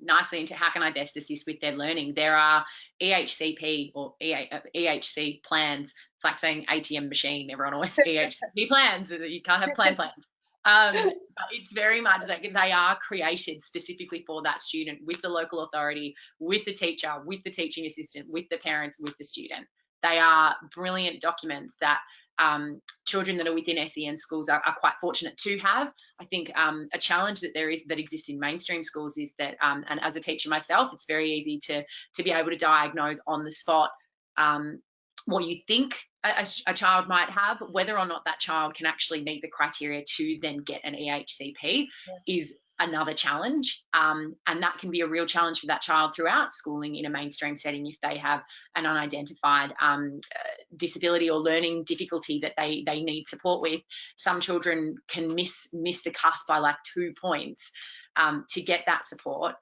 nicely into how can I best assist with their learning. There are EHCP or EHC plans. It's like saying ATM machine. Everyone always EHCP plans. You can't have plans. But it's very much like they are created specifically for that student, with the local authority, with the teacher, with the teaching assistant, with the parents, with the student. They are brilliant documents that children that are within SEN schools are quite fortunate to have. I think a challenge that exists in mainstream schools is that, and as a teacher myself, it's very easy to be able to diagnose on the spot what you think a child might have. Whether or not that child can actually meet the criteria to then get an EHCP is another challenge, and that can be a real challenge for that child throughout schooling in a mainstream setting if they have an unidentified disability or learning difficulty that they need support with. Some children can miss the cusp by like 2 points to get that support.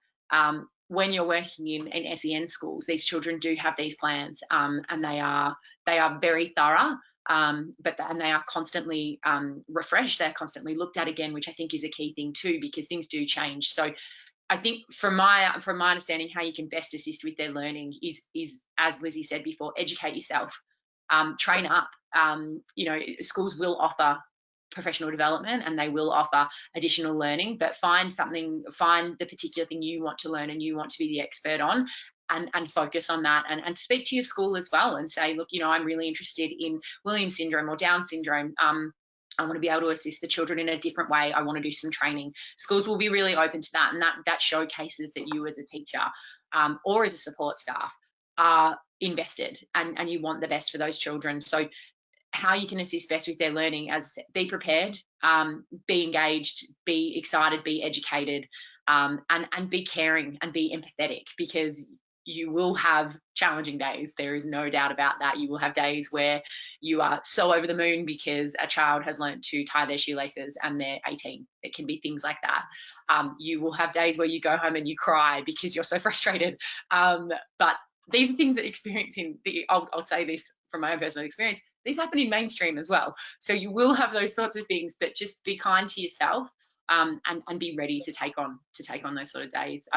When you're working in SEN schools, these children do have these plans, and they are very thorough, and they are constantly refreshed. They're constantly looked at again, which I think is a key thing too, because things do change. So I think from my understanding, how you can best assist with their learning is as Lizzie said before, educate yourself, train up. Schools will offer professional development and they will offer additional learning, but find the particular thing you want to learn and you want to be the expert on, and focus on that, and speak to your school as well and say, look, I'm really interested in Williams syndrome or Down syndrome. I want to be able to assist the children in a different way. I want to do some training. Schools will be really open to that, and that showcases that you as a teacher or as a support staff are invested, and you want the best for those children. So how you can assist best with their learning, as be prepared, be engaged, be excited, be educated, and be caring and be empathetic, because you will have challenging days. There is no doubt about that. You will have days where you are so over the moon because a child has learned to tie their shoelaces and they're 18. It can be things like that. You will have days where you go home and you cry because you're so frustrated. But these are things that I'll say this from my own personal experience, these happen in mainstream as well. So you will have those sorts of things, but just be kind to yourself, and be ready to take on those sort of days.